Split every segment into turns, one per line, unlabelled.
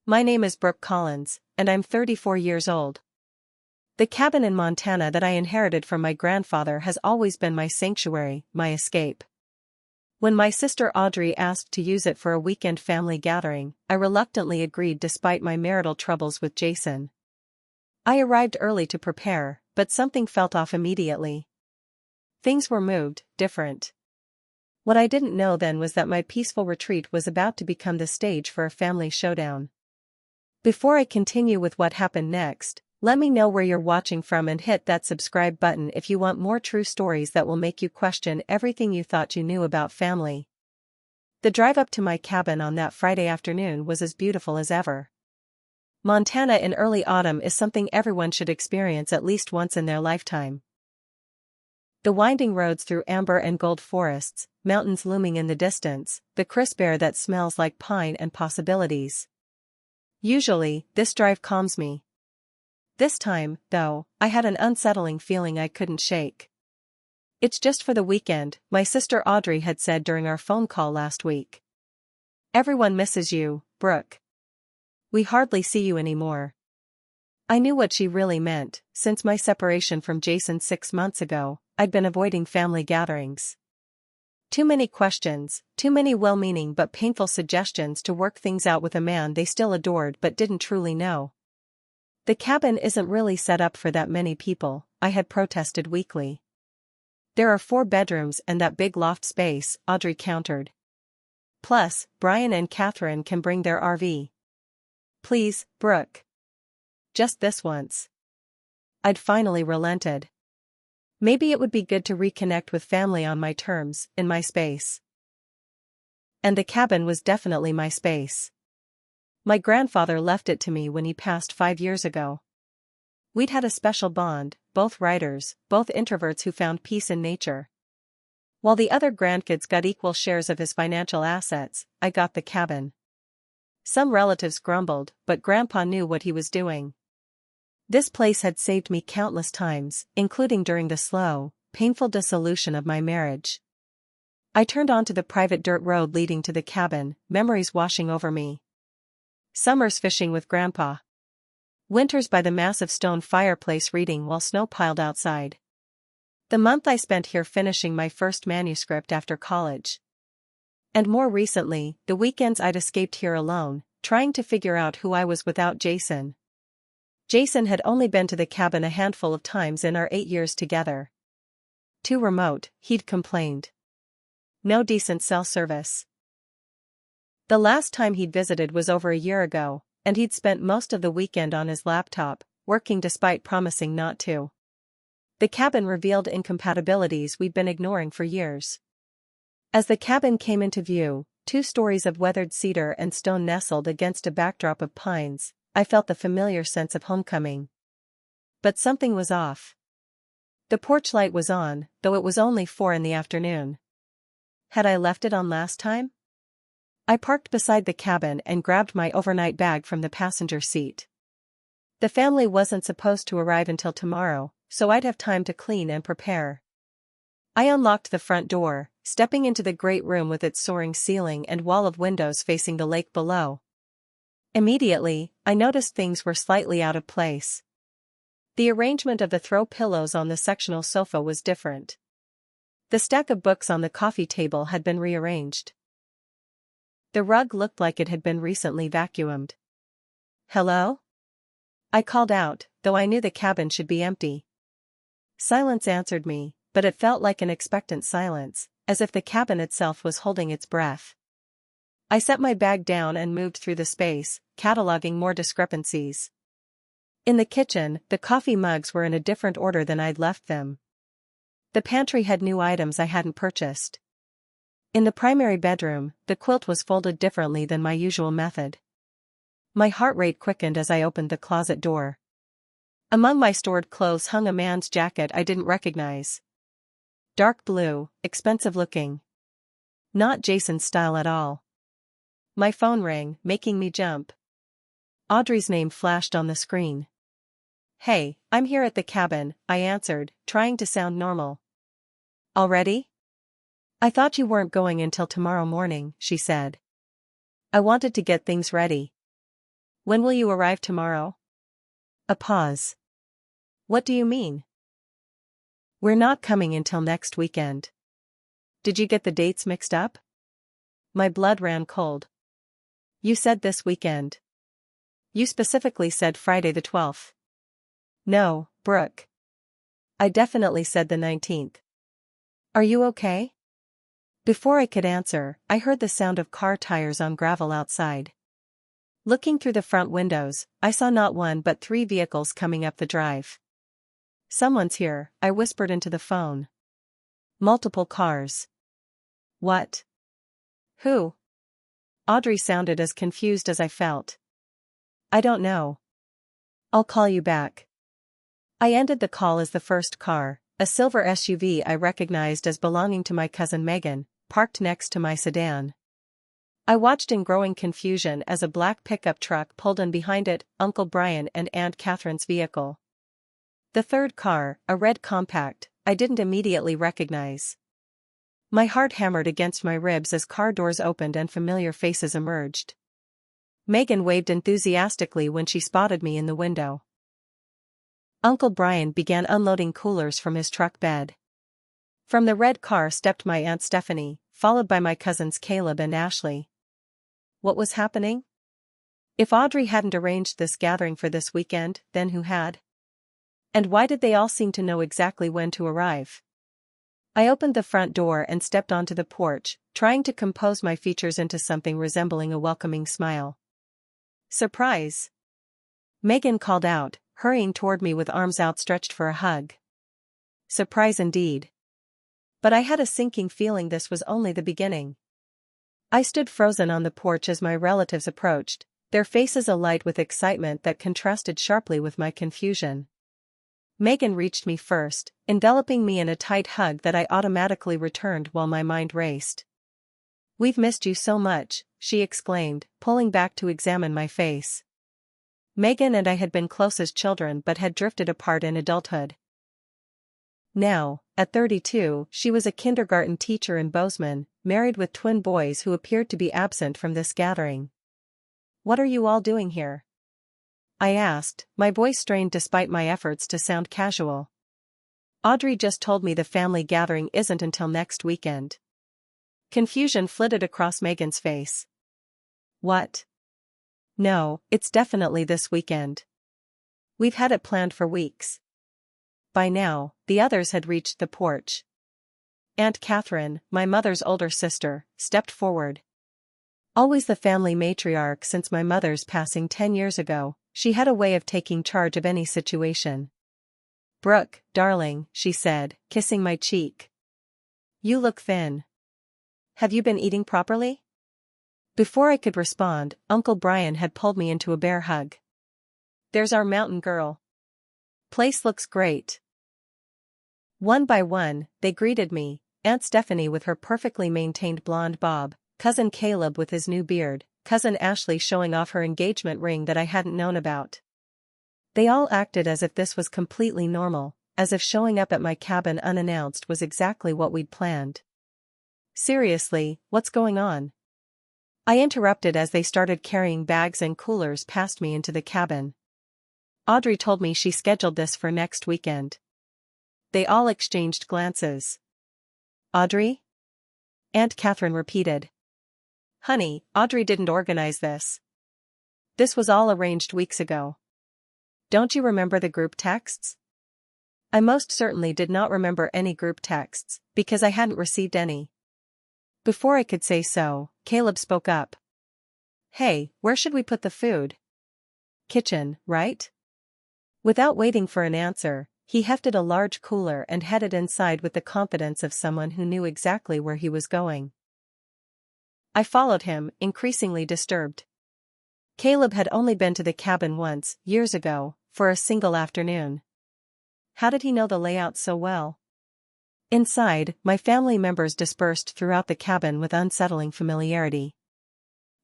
My name is Brooke Collins, and I'm 34 years old. The cabin in Montana that I inherited from my grandfather has always been my sanctuary, my escape. When my sister Audrey asked to use it for a weekend family gathering, I reluctantly agreed despite my marital troubles with Jason. I arrived early to prepare, but something felt off immediately. Things were moved, different. What I didn't know then was that my peaceful retreat was about to become the stage for a family showdown. Before I continue with what happened next, let me know where you're watching from and hit that subscribe button if you want more true stories that will make you question everything you thought you knew about family. The drive up to my cabin on that Friday afternoon was as beautiful as ever. Montana in early autumn is something everyone should experience at least once in their lifetime. The winding roads through amber and gold forests, mountains looming in the distance, the crisp air that smells like pine and possibilities. Usually, this drive calms me. This time, though, I had an unsettling feeling I couldn't shake. "It's just for the weekend," my sister Audrey had said during our phone call last week. "Everyone misses you, Brooke. We hardly see you anymore." I knew what she really meant. Since my separation from Jason 6 months ago, I'd been avoiding family gatherings. Too many questions, too many well-meaning but painful suggestions to work things out with a man they still adored but didn't truly know. "The cabin isn't really set up for that many people," I had protested weakly. "There are 4 bedrooms and that big loft space," Audrey countered. "Plus, Brian and Catherine can bring their RV. Please, Brooke. Just this once." I'd finally relented. Maybe it would be good to reconnect with family on my terms, in my space. And the cabin was definitely my space. My grandfather left it to me when he passed 5 years ago. We'd had a special bond, both writers, both introverts who found peace in nature. While the other grandkids got equal shares of his financial assets, I got the cabin. Some relatives grumbled, but Grandpa knew what he was doing. This place had saved me countless times, including during the slow, painful dissolution of my marriage. I turned onto the private dirt road leading to the cabin, memories washing over me. Summers fishing with Grandpa. Winters by the massive stone fireplace reading while snow piled outside. The month I spent here finishing my first manuscript after college. And more recently, the weekends I'd escaped here alone, trying to figure out who I was without Jason. Jason had only been to the cabin a handful of times in our 8 years together. "Too remote," he'd complained. "No decent cell service." The last time he'd visited was over a year ago, and he'd spent most of the weekend on his laptop, working despite promising not to. The cabin revealed incompatibilities we'd been ignoring for years. As the cabin came into view, 2 stories of weathered cedar and stone nestled against a backdrop of pines, I felt the familiar sense of homecoming. But something was off. The porch light was on, though it was only 4 in the afternoon. Had I left it on last time? I parked beside the cabin and grabbed my overnight bag from the passenger seat. The family wasn't supposed to arrive until tomorrow, so I'd have time to clean and prepare. I unlocked the front door, stepping into the great room with its soaring ceiling and wall of windows facing the lake below. Immediately, I noticed things were slightly out of place. The arrangement of the throw pillows on the sectional sofa was different. The stack of books on the coffee table had been rearranged. The rug looked like it had been recently vacuumed. "Hello?" I called out, though I knew the cabin should be empty. Silence answered me, but it felt like an expectant silence, as if the cabin itself was holding its breath. I set my bag down and moved through the space, cataloging more discrepancies. In the kitchen, the coffee mugs were in a different order than I'd left them. The pantry had new items I hadn't purchased. In the primary bedroom, the quilt was folded differently than my usual method. My heart rate quickened as I opened the closet door. Among my stored clothes hung a man's jacket I didn't recognize. Dark blue, expensive looking. Not Jason's style at all. My phone rang, making me jump. Audrey's name flashed on the screen. "Hey, I'm here at the cabin," I answered, trying to sound normal. "Already? I thought you weren't going until tomorrow morning," she said. "I wanted to get things ready." When will you arrive tomorrow? A pause. What do you mean? We're not coming until next weekend. Did you get the dates mixed up? My blood ran cold. You said this weekend. You specifically said Friday the 12th. No, Brooke. I definitely said the 19th. Are you okay? Before I could answer, I heard the sound of car tires on gravel outside. Looking through the front windows, I saw not one but 3 vehicles coming up the drive. Someone's here, I whispered into the phone. Multiple cars. What? Who? Audrey sounded as confused as I felt. I don't know. I'll call you back. I ended the call as the first car, a silver SUV I recognized as belonging to my cousin Megan, parked next to my sedan. I watched in growing confusion as a black pickup truck pulled in behind it, Uncle Brian and Aunt Catherine's vehicle. The third car, a red compact, I didn't immediately recognize. My heart hammered against my ribs as car doors opened and familiar faces emerged. Megan waved enthusiastically when she spotted me in the window. Uncle Brian began unloading coolers from his truck bed. From the red car stepped my Aunt Stephanie, followed by my cousins Caleb and Ashley. What was happening? If Audrey hadn't arranged this gathering for this weekend, then who had? And why did they all seem to know exactly when to arrive? I opened the front door and stepped onto the porch, trying to compose my features into something resembling a welcoming smile. Surprise! Megan called out, hurrying toward me with arms outstretched for a hug. Surprise indeed. But I had a sinking feeling this was only the beginning. I stood frozen on the porch as my relatives approached, their faces alight with excitement that contrasted sharply with my confusion. Megan reached me first, enveloping me in a tight hug that I automatically returned while my mind raced. We've missed you so much, she exclaimed, pulling back to examine my face. Megan and I had been close as children but had drifted apart in adulthood. Now, at 32, she was a kindergarten teacher in Bozeman, married with twin boys who appeared to be absent from this gathering. What are you all doing here? I asked, my voice strained despite my efforts to sound casual. Audrey just told me the family gathering isn't until next weekend. Confusion flitted across Megan's face. What? No, it's definitely this weekend. We've had it planned for weeks. By now, the others had reached the porch. Aunt Catherine, my mother's older sister, stepped forward. Always the family matriarch since my mother's passing 10 years ago, she had a way of taking charge of any situation. Brooke, darling, she said, kissing my cheek. You look thin. Have you been eating properly? Before I could respond, Uncle Brian had pulled me into a bear hug. There's our mountain girl. Place looks great. One by one, they greeted me, Aunt Stephanie with her perfectly maintained blonde bob, Cousin Caleb with his new beard, Cousin Ashley showing off her engagement ring that I hadn't known about. They all acted as if this was completely normal, as if showing up at my cabin unannounced was exactly what we'd planned. Seriously, what's going on? I interrupted as they started carrying bags and coolers past me into the cabin. Audrey told me she scheduled this for next weekend. They all exchanged glances. Audrey? Aunt Catherine repeated. Honey, Audrey didn't organize this. This was all arranged weeks ago. Don't you remember the group texts? I most certainly did not remember any group texts, because I hadn't received any. Before I could say so, Caleb spoke up. Hey, where should we put the food? Kitchen, right? Without waiting for an answer, he hefted a large cooler and headed inside with the confidence of someone who knew exactly where he was going. I followed him, increasingly disturbed. Caleb had only been to the cabin once, years ago, for a single afternoon. How did he know the layout so well? Inside, my family members dispersed throughout the cabin with unsettling familiarity.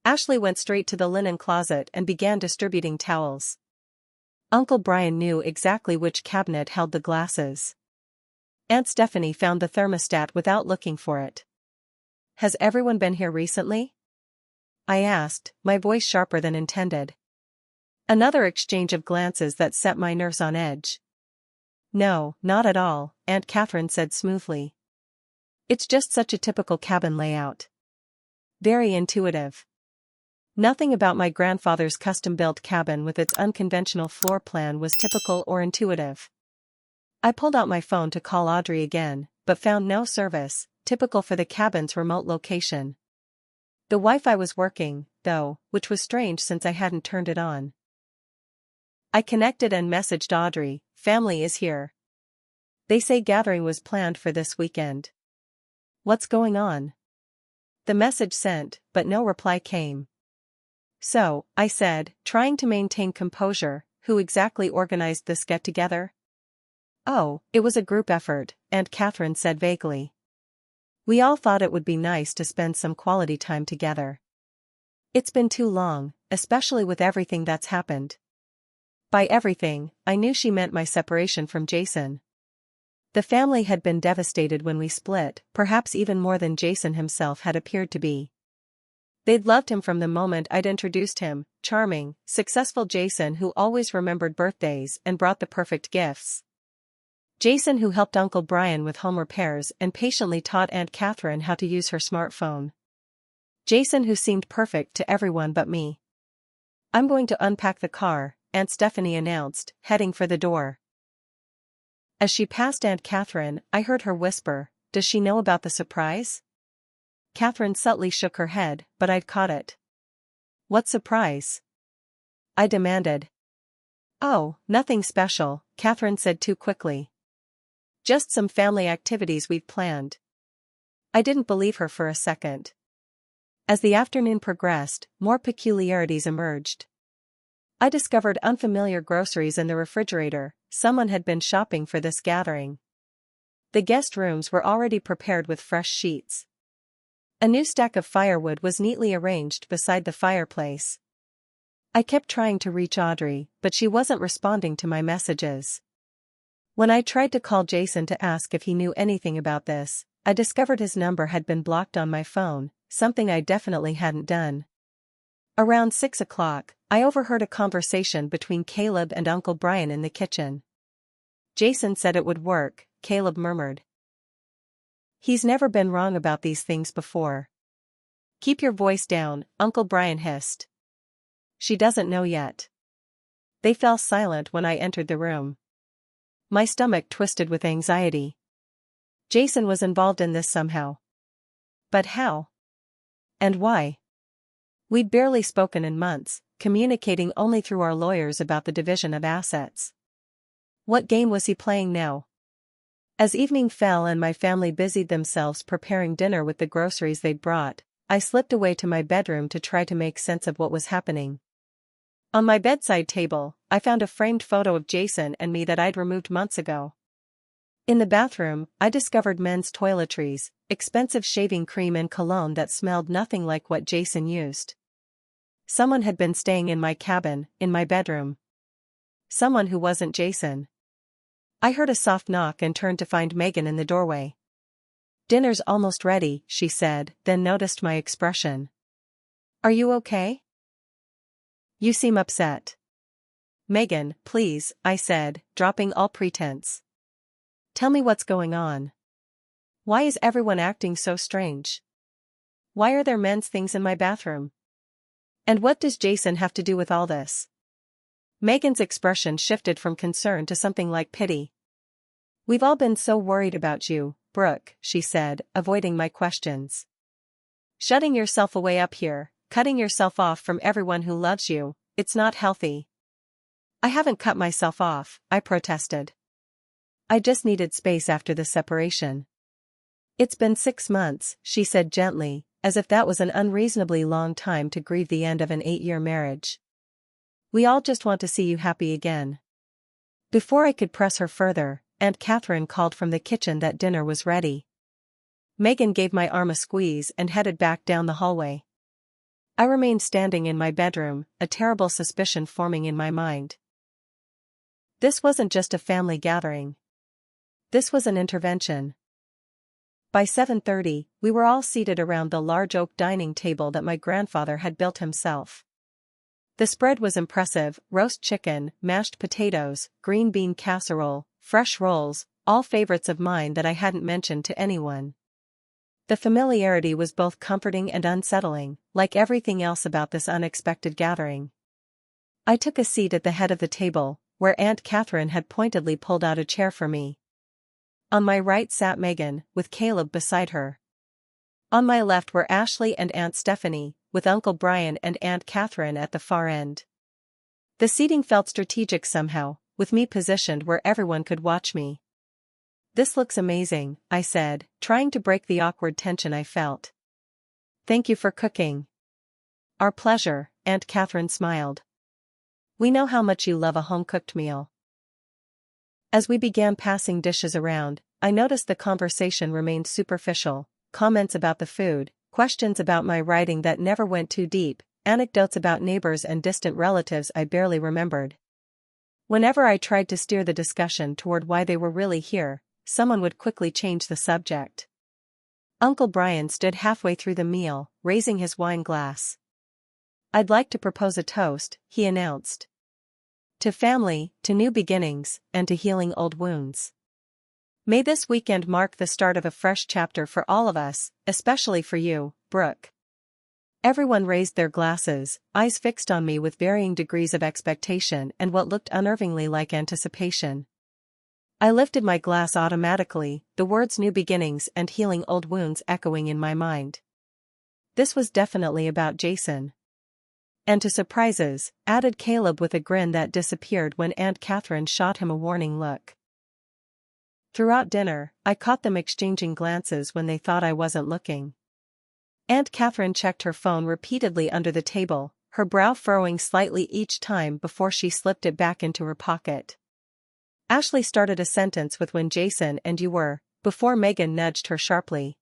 Ashley went straight to the linen closet and began distributing towels. Uncle Brian knew exactly which cabinet held the glasses. Aunt Stephanie found the thermostat without looking for it. Has everyone been here recently? I asked, my voice sharper than intended. Another exchange of glances that set my nerves on edge. "No, not at all," Aunt Catherine said smoothly. "It's just such a typical cabin layout. Very intuitive. Nothing about my grandfather's custom-built cabin with its unconventional floor plan was typical or intuitive." I pulled out my phone to call Audrey again, but found no service, typical for the cabin's remote location. The Wi-Fi was working, though, which was strange since I hadn't turned it on. I connected and messaged Audrey, "Family is here. They say gathering was planned for this weekend. What's going on?" The message sent, but no reply came. "So," I said, trying to maintain composure, "who exactly organized this get-together?" "Oh, it was a group effort," Aunt Catherine said vaguely. "We all thought it would be nice to spend some quality time together. It's been too long, especially with everything that's happened." By everything, I knew she meant my separation from Jason. The family had been devastated when we split, perhaps even more than Jason himself had appeared to be. They'd loved him from the moment I'd introduced him, charming, successful Jason who always remembered birthdays and brought the perfect gifts. Jason who helped Uncle Brian with home repairs and patiently taught Aunt Catherine how to use her smartphone. Jason who seemed perfect to everyone but me. "I'm going to unpack the car," Aunt Stephanie announced, heading for the door. As she passed Aunt Catherine, I heard her whisper, "Does she know about the surprise?" Catherine subtly shook her head, but I'd caught it. "What surprise?" I demanded. "Oh, nothing special," Catherine said too quickly. "Just some family activities we've planned." I didn't believe her for a second. As the afternoon progressed, more peculiarities emerged. I discovered unfamiliar groceries in the refrigerator. Someone had been shopping for this gathering. The guest rooms were already prepared with fresh sheets. A new stack of firewood was neatly arranged beside the fireplace. I kept trying to reach Audrey, but she wasn't responding to my messages. When I tried to call Jason to ask if he knew anything about this, I discovered his number had been blocked on my phone, something I definitely hadn't done. Around 6 o'clock, I overheard a conversation between Caleb and Uncle Brian in the kitchen. "Jason said it would work," Caleb murmured. "He's never been wrong about these things before." "Keep your voice down," Uncle Brian hissed. "She doesn't know yet." They fell silent when I entered the room. My stomach twisted with anxiety. Jason was involved in this somehow. But how? And why? We'd barely spoken in months, communicating only through our lawyers about the division of assets. What game was he playing now? As evening fell and my family busied themselves preparing dinner with the groceries they'd brought, I slipped away to my bedroom to try to make sense of what was happening. On my bedside table, I found a framed photo of Jason and me that I'd removed months ago. In the bathroom, I discovered men's toiletries, expensive shaving cream and cologne that smelled nothing like what Jason used. Someone had been staying in my cabin, in my bedroom. Someone who wasn't Jason. I heard a soft knock and turned to find Megan in the doorway. "Dinner's almost ready," she said, then noticed my expression. "Are you okay? You seem upset." "Megan, please," I said, dropping all pretense. "Tell me what's going on. Why is everyone acting so strange? Why are there men's things in my bathroom? And what does Jason have to do with all this?" Megan's expression shifted from concern to something like pity. "We've all been so worried about you, Brooke," she said, avoiding my questions. "Shutting yourself away up here, cutting yourself off from everyone who loves you, it's not healthy." "I haven't cut myself off," I protested. "I just needed space after the separation." "It's been 6 months," she said gently, as if that was an unreasonably long time to grieve the end of an 8-year marriage. "We all just want to see you happy again." Before I could press her further, Aunt Catherine called from the kitchen that dinner was ready. Megan gave my arm a squeeze and headed back down the hallway. I remained standing in my bedroom, a terrible suspicion forming in my mind. This wasn't just a family gathering. This was an intervention. By 7:30, we were all seated around the large oak dining table that my grandfather had built himself. The spread was impressive: roast chicken, mashed potatoes, green bean casserole, fresh rolls, all favorites of mine that I hadn't mentioned to anyone. The familiarity was both comforting and unsettling, like everything else about this unexpected gathering. I took a seat at the head of the table, where Aunt Catherine had pointedly pulled out a chair for me. On my right sat Megan, with Caleb beside her. On my left were Ashley and Aunt Stephanie, with Uncle Brian and Aunt Catherine at the far end. The seating felt strategic somehow, with me positioned where everyone could watch me. "This looks amazing," I said, trying to break the awkward tension I felt. "Thank you for cooking." "Our pleasure," Aunt Catherine smiled. "We know how much you love a home-cooked meal." As we began passing dishes around, I noticed the conversation remained superficial: comments about the food, questions about my writing that never went too deep, anecdotes about neighbors and distant relatives I barely remembered. Whenever I tried to steer the discussion toward why they were really here, someone would quickly change the subject. Uncle Brian stood halfway through the meal, raising his wine glass. "I'd like to propose a toast," he announced. "To family, to new beginnings, and to healing old wounds. May this weekend mark the start of a fresh chapter for all of us, especially for you, Brooke." Everyone raised their glasses, eyes fixed on me with varying degrees of expectation and what looked unnervingly like anticipation. I lifted my glass automatically, the words "new beginnings" and "healing old wounds" echoing in my mind. This was definitely about Jason. "And to surprises," added Caleb with a grin that disappeared when Aunt Catherine shot him a warning look. Throughout dinner, I caught them exchanging glances when they thought I wasn't looking. Aunt Catherine checked her phone repeatedly under the table, her brow furrowing slightly each time before she slipped it back into her pocket. Ashley started a sentence with "when Jason and you were," before Megan nudged her sharply.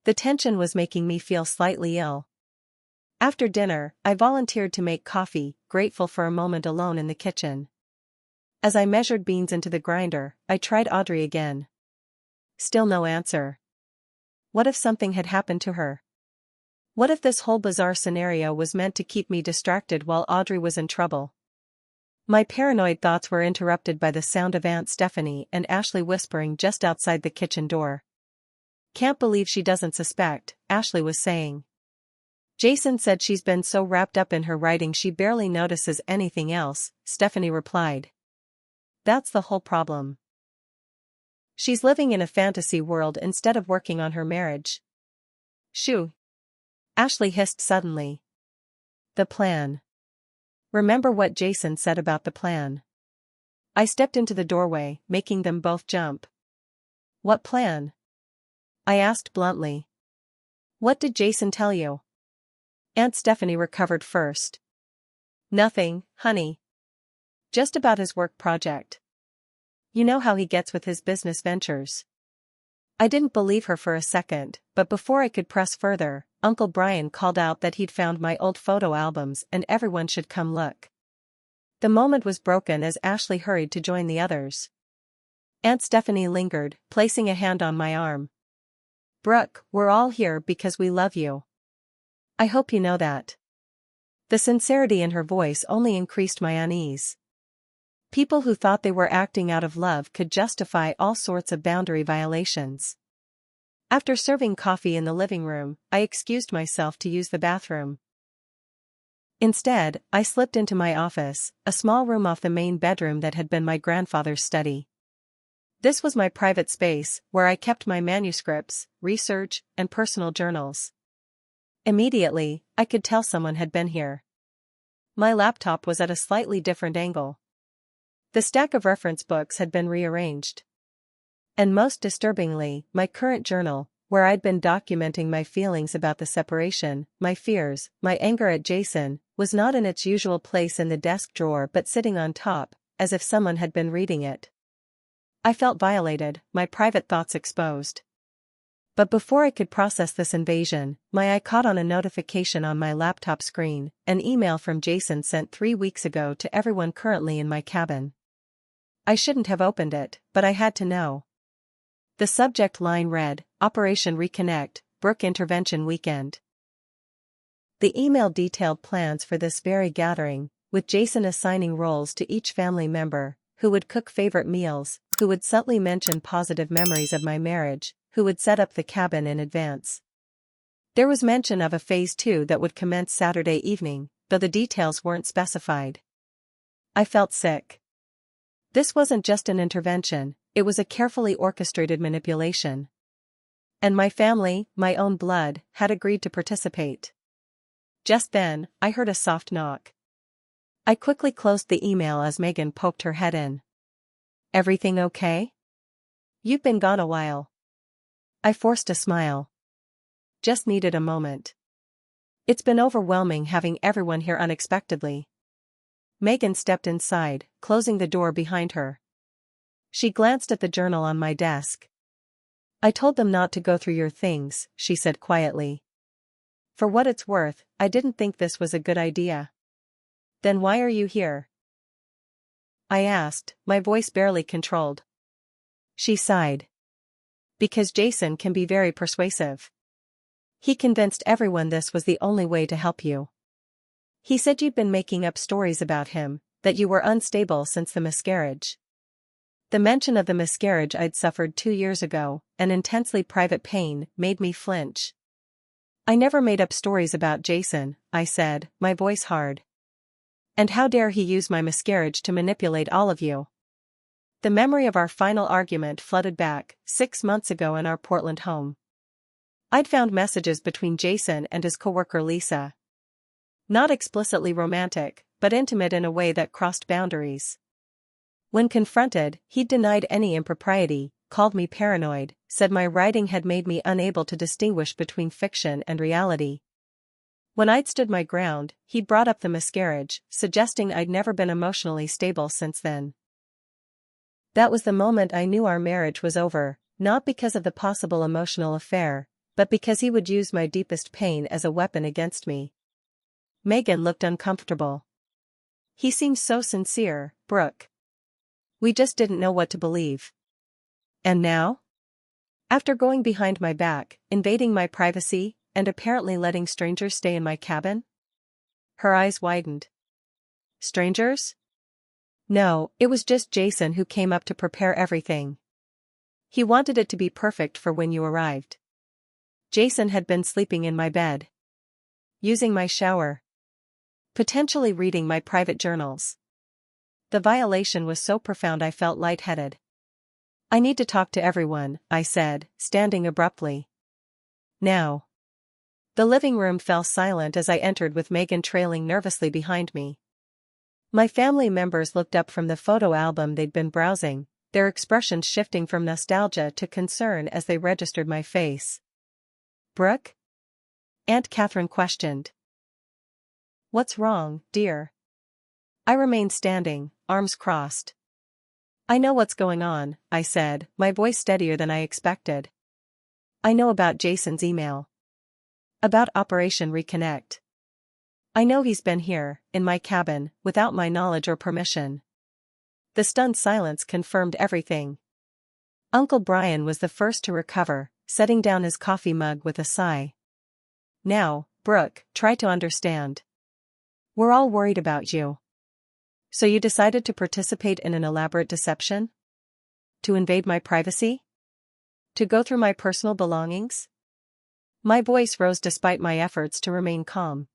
The tension was making me feel slightly ill. After dinner, I volunteered to make coffee, grateful for a moment alone in the kitchen. As I measured beans into the grinder, I tried Audrey again. Still no answer. What if something had happened to her? What if this whole bizarre scenario was meant to keep me distracted while Audrey was in trouble? My paranoid thoughts were interrupted by the sound of Aunt Stephanie and Ashley whispering just outside the kitchen door. "Can't believe she doesn't suspect," Ashley was saying. "Jason said she's been so wrapped up in her writing she barely notices anything else," Stephanie replied. "That's the whole problem. She's living in a fantasy world instead of working on her marriage." "Shoo!" Ashley hissed suddenly. "The plan. Remember what Jason said about the plan." I stepped into the doorway, making them both jump. "What plan?" I asked bluntly. "What did Jason tell you?" Aunt Stephanie recovered first. "Nothing, honey. Just about his work project. You know how he gets with his business ventures." I didn't believe her for a second, but before I could press further, Uncle Brian called out that he'd found my old photo albums and everyone should come look. The moment was broken as Ashley hurried to join the others. Aunt Stephanie lingered, placing a hand on my arm. "Brooke, we're all here because we love you. I hope you know that." The sincerity in her voice only increased my unease. People who thought they were acting out of love could justify all sorts of boundary violations. After serving coffee in the living room, I excused myself to use the bathroom. Instead, I slipped into my office, a small room off the main bedroom that had been my grandfather's study. This was my private space, where I kept my manuscripts, research, and personal journals. Immediately, I could tell someone had been here. My laptop was at a slightly different angle. The stack of reference books had been rearranged. And most disturbingly, my current journal, where I'd been documenting my feelings about the separation, my fears, my anger at Jason, was not in its usual place in the desk drawer but sitting on top, as if someone had been reading it. I felt violated, my private thoughts exposed. But before I could process this invasion, my eye caught on a notification on my laptop screen, an email from Jason sent 3 weeks ago to everyone currently in my cabin. I shouldn't have opened it, but I had to know. The subject line read, "Operation Reconnect, Brooke Intervention Weekend." The email detailed plans for this very gathering, with Jason assigning roles to each family member, who would cook favorite meals, who would subtly mention positive memories of my marriage, who would set up the cabin in advance. There was mention of a phase 2 that would commence Saturday evening, though the details weren't specified. I felt sick. This wasn't just an intervention, it was a carefully orchestrated manipulation. And my family, my own blood, had agreed to participate. Just then, I heard a soft knock. I quickly closed the email as Megan poked her head in. "Everything okay? You've been gone a while." I forced a smile. Just needed a moment. It's been overwhelming having everyone here unexpectedly. Megan stepped inside, closing the door behind her. She glanced at the journal on my desk. "I told them not to go through your things," she said quietly. "For what it's worth, I didn't think this was a good idea." "Then why are you here?" I asked, my voice barely controlled. She sighed. "Because Jason can be very persuasive. He convinced everyone this was the only way to help you. He said you'd been making up stories about him, that you were unstable since the miscarriage." The mention of the miscarriage I'd suffered 2 years ago, an intensely private pain, made me flinch. "I never made up stories about Jason," I said, my voice hard. "And how dare he use my miscarriage to manipulate all of you?" The memory of our final argument flooded back, 6 months ago in our Portland home. I'd found messages between Jason and his coworker Lisa. Not explicitly romantic, but intimate in a way that crossed boundaries. When confronted, he'd denied any impropriety, called me paranoid, said my writing had made me unable to distinguish between fiction and reality. When I'd stood my ground, he'd brought up the miscarriage, suggesting I'd never been emotionally stable since then. That was the moment I knew our marriage was over, not because of the possible emotional affair, but because he would use my deepest pain as a weapon against me. Megan looked uncomfortable. "He seemed so sincere, Brooke. We just didn't know what to believe." "And now? After going behind my back, invading my privacy, and apparently letting strangers stay in my cabin?" Her eyes widened. "Strangers? No, it was just Jason who came up to prepare everything. He wanted it to be perfect for when you arrived. Jason had been sleeping in my bed, using my shower, potentially reading my private journals. The violation was so profound I felt lightheaded. "I need to talk to everyone," I said, standing abruptly. "Now." The living room fell silent as I entered with Megan trailing nervously behind me. My family members looked up from the photo album they'd been browsing, their expressions shifting from nostalgia to concern as they registered my face. "Brooke?" Aunt Catherine questioned. "What's wrong, dear?" I remained standing, arms crossed. "I know what's going on," I said, my voice steadier than I expected. "I know about Jason's email. About Operation Reconnect. I know he's been here, in my cabin, without my knowledge or permission." The stunned silence confirmed everything. Uncle Brian was the first to recover, setting down his coffee mug with a sigh. "Now, Brooke, try to understand. We're all worried about you. So you decided to participate in an elaborate deception? To invade my privacy? To go through my personal belongings?" My voice rose despite my efforts to remain calm.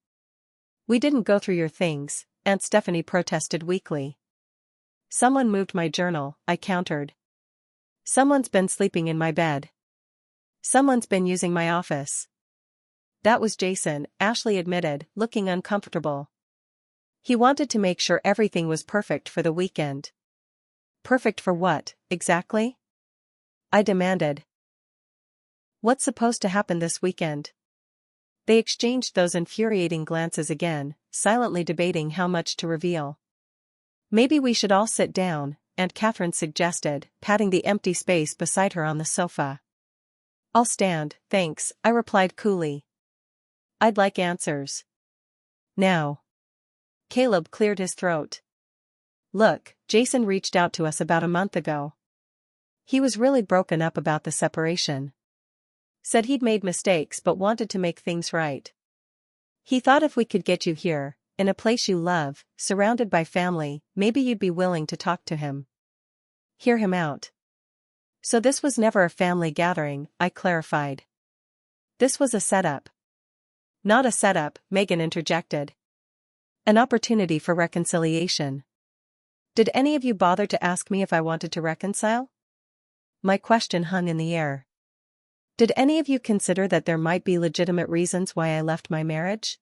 "We didn't go through your things," Aunt Stephanie protested weakly. "Someone moved my journal," I countered. "Someone's been sleeping in my bed. Someone's been using my office." "That was Jason," Ashley admitted, looking uncomfortable. "He wanted to make sure everything was perfect for the weekend." "Perfect for what, exactly?" I demanded. "What's supposed to happen this weekend?" They exchanged those infuriating glances again, silently debating how much to reveal. "Maybe we should all sit down," Aunt Catherine suggested, patting the empty space beside her on the sofa. "I'll stand, thanks," I replied coolly. "I'd like answers. Now." Caleb cleared his throat. "Look, Jason reached out to us about a month ago. He was really broken up about the separation. Said he'd made mistakes but wanted to make things right. He thought if we could get you here, in a place you love, surrounded by family, maybe you'd be willing to talk to him. Hear him out. So this was never a family gathering, I clarified. This was a setup. Not a setup, Megan interjected. An opportunity for reconciliation. Did any of you bother to ask me if I wanted to reconcile? My question hung in the air. Did any of you consider that there might be legitimate reasons why I left my marriage?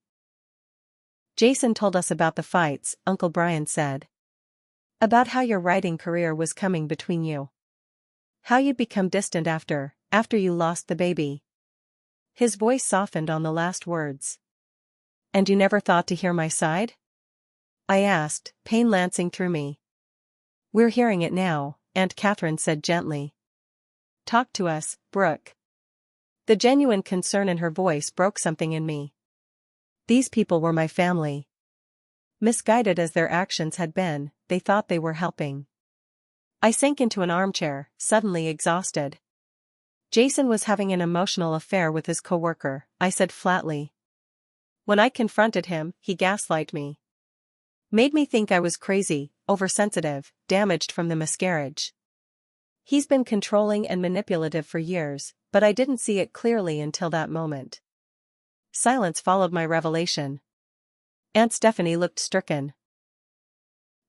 Jason told us about the fights, Uncle Brian said. About how your writing career was coming between you. How you'd become distant after you lost the baby. His voice softened on the last words. And you never thought to hear my side? I asked, pain lancing through me. We're hearing it now, Aunt Catherine said gently. Talk to us, Brooke. The genuine concern in her voice broke something in me. These people were my family. Misguided as their actions had been, they thought they were helping. I sank into an armchair, suddenly exhausted. Jason was having an emotional affair with his coworker, I said flatly. When I confronted him, he gaslighted me. Made me think I was crazy, oversensitive, damaged from the miscarriage. He's been controlling and manipulative for years, but I didn't see it clearly until that moment. Silence followed my revelation. Aunt Stephanie looked stricken.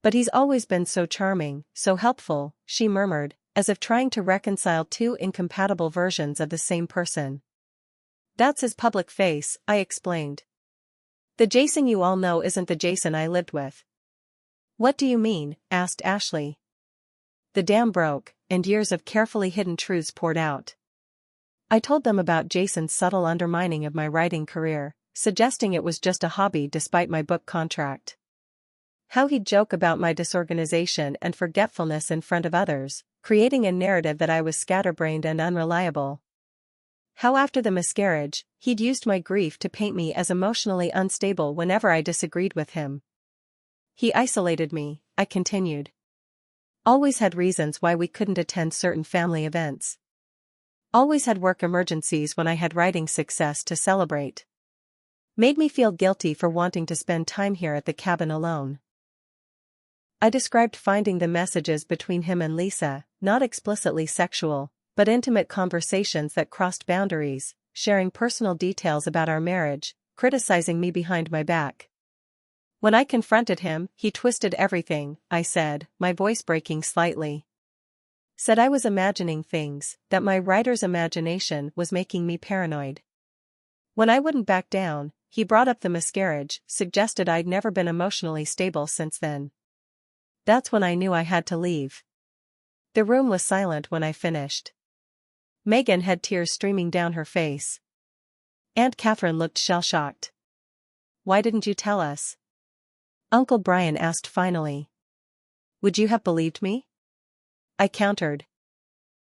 But he's always been so charming, so helpful, she murmured, as if trying to reconcile two incompatible versions of the same person. That's his public face, I explained. The Jason you all know isn't the Jason I lived with. What do you mean? Asked Ashley. The dam broke, and years of carefully hidden truths poured out. I told them about Jason's subtle undermining of my writing career, suggesting it was just a hobby despite my book contract. How he'd joke about my disorganization and forgetfulness in front of others, creating a narrative that I was scatterbrained and unreliable. How after the miscarriage, he'd used my grief to paint me as emotionally unstable whenever I disagreed with him. He isolated me, I continued. Always had reasons why we couldn't attend certain family events. Always had work emergencies when I had writing success to celebrate. Made me feel guilty for wanting to spend time here at the cabin alone. I described finding the messages between him and Lisa, not explicitly sexual, but intimate conversations that crossed boundaries, sharing personal details about our marriage, criticizing me behind my back. When I confronted him, he twisted everything, I said, my voice breaking slightly. Said I was imagining things, that my writer's imagination was making me paranoid. When I wouldn't back down, he brought up the miscarriage, suggested I'd never been emotionally stable since then. That's when I knew I had to leave. The room was silent when I finished. Megan had tears streaming down her face. Aunt Catherine looked shell-shocked. Why didn't you tell us? Uncle Brian asked finally. Would you have believed me? I countered.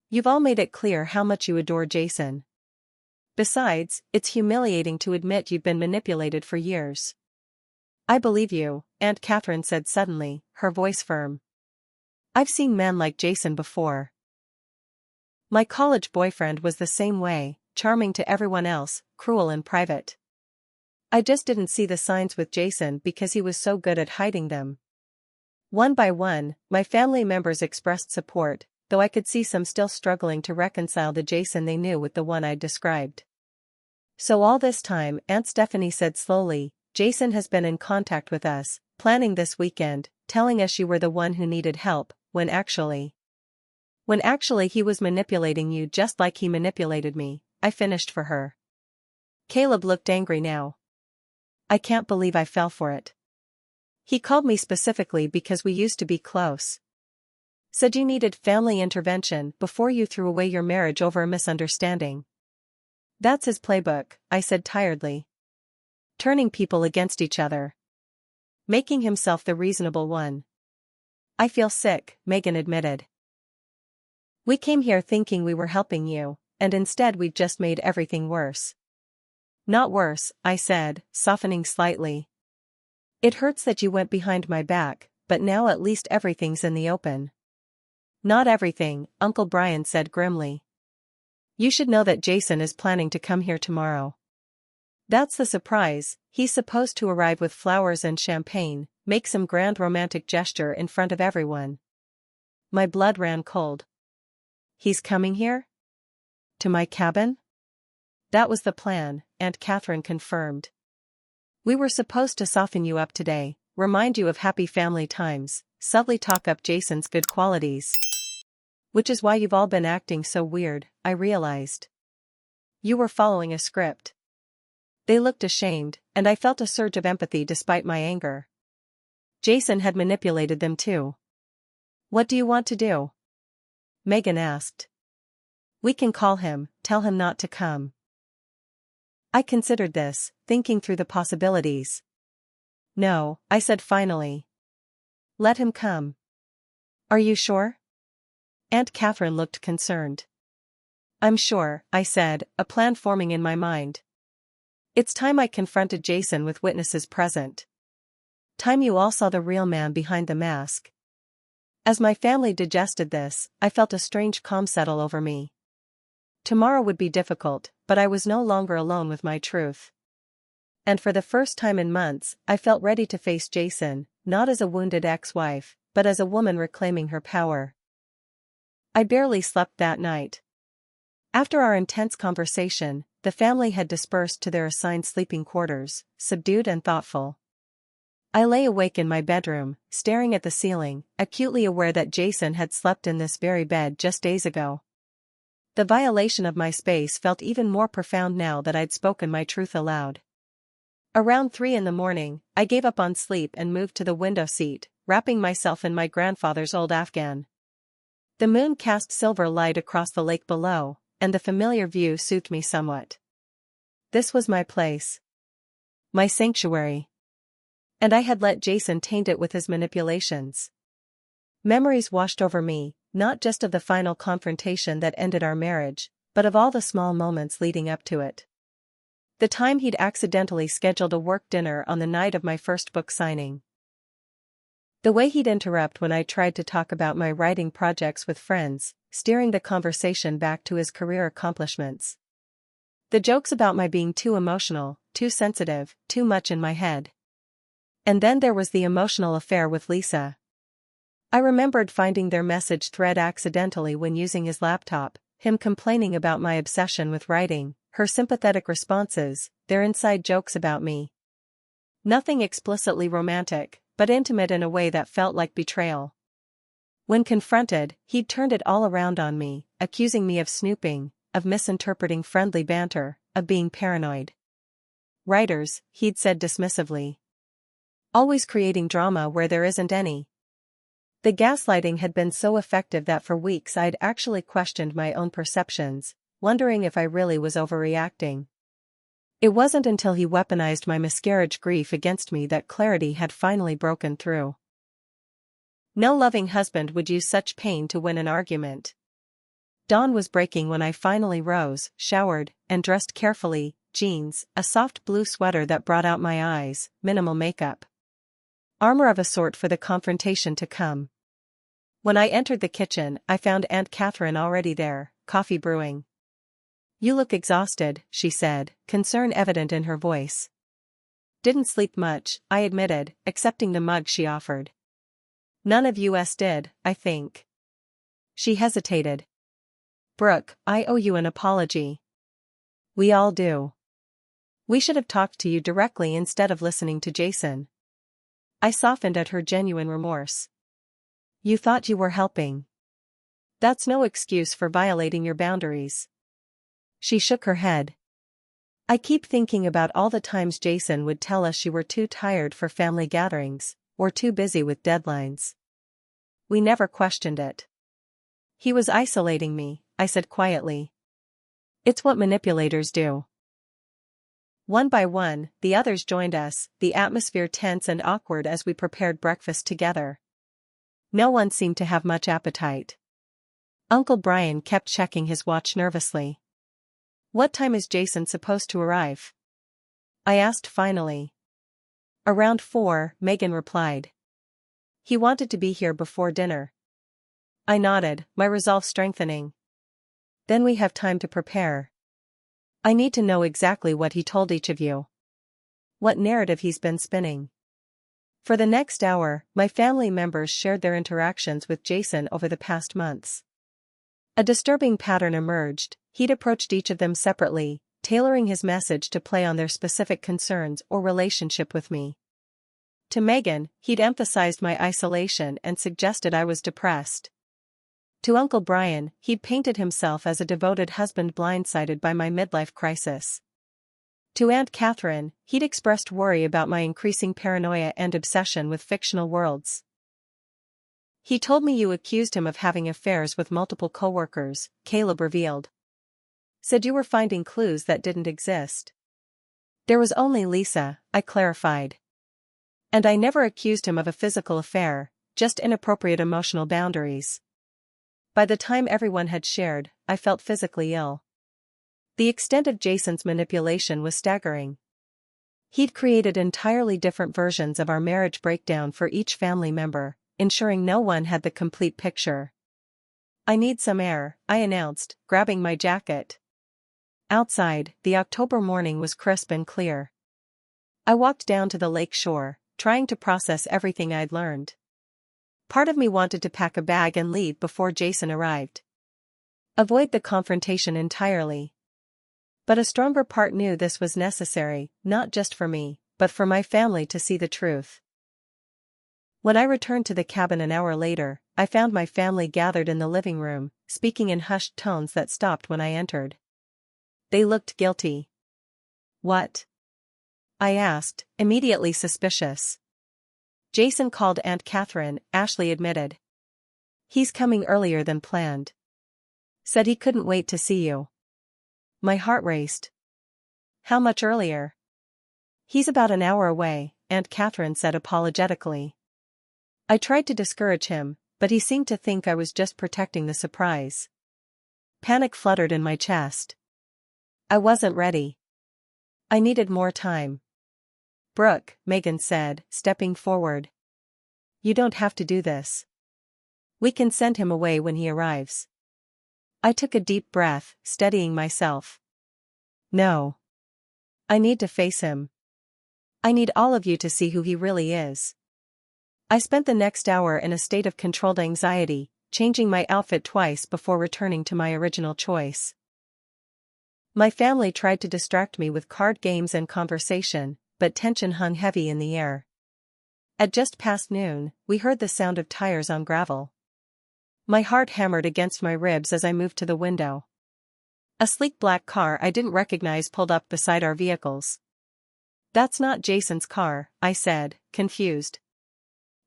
You've all made it clear how much you adore Jason. Besides, it's humiliating to admit you've been manipulated for years. I believe you, Aunt Catherine said suddenly, her voice firm. I've seen men like Jason before. My college boyfriend was the same way, charming to everyone else, cruel in private. I just didn't see the signs with Jason because he was so good at hiding them. One by one, my family members expressed support, though I could see some still struggling to reconcile the Jason they knew with the one I'd described. So all this time, Aunt Stephanie said slowly, Jason has been in contact with us, planning this weekend, telling us you were the one who needed help, when actually he was manipulating you just like he manipulated me, I finished for her. Caleb looked angry now. I can't believe I fell for it. He called me specifically because we used to be close. Said you needed family intervention before you threw away your marriage over a misunderstanding. That's his playbook, I said tiredly. Turning people against each other. Making himself the reasonable one. I feel sick, Megan admitted. We came here thinking we were helping you, and instead we've just made everything worse. Not worse, I said, softening slightly. It hurts that you went behind my back, but now at least everything's in the open. Not everything, Uncle Brian said grimly. You should know that Jason is planning to come here tomorrow. That's the surprise. He's supposed to arrive with flowers and champagne, make some grand romantic gesture in front of everyone. My blood ran cold. He's coming here? To my cabin? That was the plan, Aunt Catherine confirmed. We were supposed to soften you up today, remind you of happy family times, subtly talk up Jason's good qualities. Which is why you've all been acting so weird, I realized. You were following a script. They looked ashamed, and I felt a surge of empathy despite my anger. Jason had manipulated them too. What do you want to do? Megan asked. We can call him, tell him not to come. I considered this, thinking through the possibilities. No, I said finally. Let him come. Are you sure? Aunt Catherine looked concerned. I'm sure, I said, a plan forming in my mind. It's time I confronted Jason with witnesses present. Time you all saw the real man behind the mask. As my family digested this, I felt a strange calm settle over me. Tomorrow would be difficult, but I was no longer alone with my truth. And for the first time in months, I felt ready to face Jason, not as a wounded ex-wife, but as a woman reclaiming her power. I barely slept that night. After our intense conversation, the family had dispersed to their assigned sleeping quarters, subdued and thoughtful. I lay awake in my bedroom, staring at the ceiling, acutely aware that Jason had slept in this very bed just days ago. The violation of my space felt even more profound now that I'd spoken my truth aloud. Around 3 a.m, I gave up on sleep and moved to the window seat, wrapping myself in my grandfather's old Afghan. The moon cast silver light across the lake below, and the familiar view soothed me somewhat. This was my place. My sanctuary. And I had let Jason taint it with his manipulations. Memories washed over me, not just of the final confrontation that ended our marriage, but of all the small moments leading up to it. The time he'd accidentally scheduled a work dinner on the night of my first book signing. The way he'd interrupt when I tried to talk about my writing projects with friends, steering the conversation back to his career accomplishments. The jokes about my being too emotional, too sensitive, too much in my head. And then there was the emotional affair with Lisa. I remembered finding their message thread accidentally when using his laptop, him complaining about my obsession with writing, her sympathetic responses, their inside jokes about me. Nothing explicitly romantic, but intimate in a way that felt like betrayal. When confronted, he'd turned it all around on me, accusing me of snooping, of misinterpreting friendly banter, of being paranoid. Writers, he'd said dismissively. Always creating drama where there isn't any. The gaslighting had been so effective that for weeks I'd actually questioned my own perceptions, wondering if I really was overreacting. It wasn't until he weaponized my miscarriage grief against me that clarity had finally broken through. No loving husband would use such pain to win an argument. Dawn was breaking when I finally rose, showered, and dressed carefully, jeans, a soft blue sweater that brought out my eyes, minimal makeup. Armor of a sort for the confrontation to come. When I entered the kitchen, I found Aunt Catherine already there, coffee brewing. You look exhausted, she said, concern evident in her voice. Didn't sleep much, I admitted, accepting the mug she offered. None of us did, I think. She hesitated. Brooke, I owe you an apology. We all do. We should have talked to you directly instead of listening to Jason. I softened at her genuine remorse. You thought you were helping. That's no excuse for violating your boundaries. She shook her head. I keep thinking about all the times Jason would tell us you were too tired for family gatherings, or too busy with deadlines. We never questioned it. He was isolating me, I said quietly. It's what manipulators do. One by one, the others joined us, the atmosphere tense and awkward as we prepared breakfast together. No one seemed to have much appetite. Uncle Brian kept checking his watch nervously. What time is Jason supposed to arrive? I asked finally. Around 4, Megan replied. He wanted to be here before dinner. I nodded, my resolve strengthening. Then we have time to prepare. I need to know exactly what he told each of you. What narrative he's been spinning. For the next hour, my family members shared their interactions with Jason over the past months. A disturbing pattern emerged. He'd approached each of them separately, tailoring his message to play on their specific concerns or relationship with me. To Megan, he'd emphasized my isolation and suggested I was depressed. To Uncle Brian, he'd painted himself as a devoted husband blindsided by my midlife crisis. To Aunt Catherine, he'd expressed worry about my increasing paranoia and obsession with fictional worlds. He told me you accused him of having affairs with multiple coworkers, Caleb revealed. Said you were finding clues that didn't exist. There was only Lisa, I clarified. And I never accused him of a physical affair, just inappropriate emotional boundaries. By the time everyone had shared, I felt physically ill. The extent of Jason's manipulation was staggering. He'd created entirely different versions of our marriage breakdown for each family member, ensuring no one had the complete picture. I need some air, I announced, grabbing my jacket. Outside, the October morning was crisp and clear. I walked down to the lake shore, trying to process everything I'd learned. Part of me wanted to pack a bag and leave before Jason arrived. Avoid the confrontation entirely. But a stronger part knew this was necessary, not just for me, but for my family to see the truth. When I returned to the cabin an hour later, I found my family gathered in the living room, speaking in hushed tones that stopped when I entered. They looked guilty. What? I asked, immediately suspicious. Jason called Aunt Catherine, Ashley admitted. He's coming earlier than planned. Said he couldn't wait to see you. My heart raced. How much earlier? He's about an hour away, Aunt Catherine said apologetically. I tried to discourage him, but he seemed to think I was just protecting the surprise. Panic fluttered in my chest. I wasn't ready. I needed more time. Brooke, Megan said, stepping forward. You don't have to do this. We can send him away when he arrives. I took a deep breath, steadying myself. No. I need to face him. I need all of you to see who he really is. I spent the next hour in a state of controlled anxiety, changing my outfit twice before returning to my original choice. My family tried to distract me with card games and conversation, but tension hung heavy in the air. At just past noon, we heard the sound of tires on gravel. My heart hammered against my ribs as I moved to the window. A sleek black car I didn't recognize pulled up beside our vehicles. That's not Jason's car, I said, confused.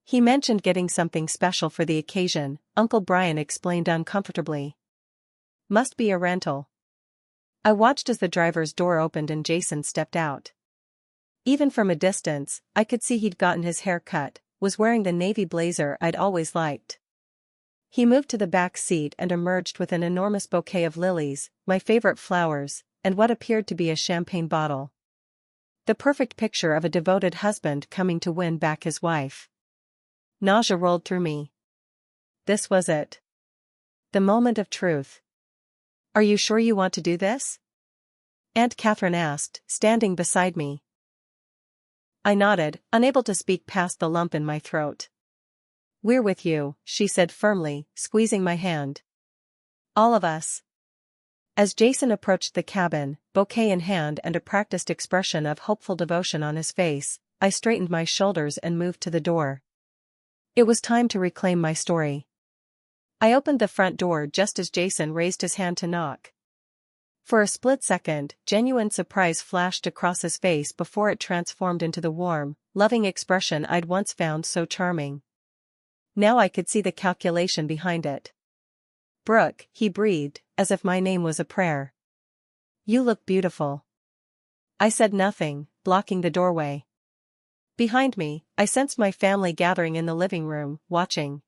He mentioned getting something special for the occasion, Uncle Brian explained uncomfortably. Must be a rental. I watched as the driver's door opened and Jason stepped out. Even from a distance, I could see he'd gotten his hair cut, was wearing the navy blazer I'd always liked. He moved to the back seat and emerged with an enormous bouquet of lilies, my favorite flowers, and what appeared to be a champagne bottle. The perfect picture of a devoted husband coming to win back his wife. Nausea rolled through me. This was it. The moment of truth. Are you sure you want to do this? Aunt Catherine asked, standing beside me. I nodded, unable to speak past the lump in my throat. We're with you, she said firmly, squeezing my hand. All of us. As Jason approached the cabin, bouquet in hand and a practiced expression of hopeful devotion on his face, I straightened my shoulders and moved to the door. It was time to reclaim my story. I opened the front door just as Jason raised his hand to knock. For a split second, genuine surprise flashed across his face before it transformed into the warm, loving expression I'd once found so charming. Now I could see the calculation behind it. Brooke, he breathed, as if my name was a prayer. You look beautiful. I said nothing, blocking the doorway. Behind me, I sensed my family gathering in the living room, watching.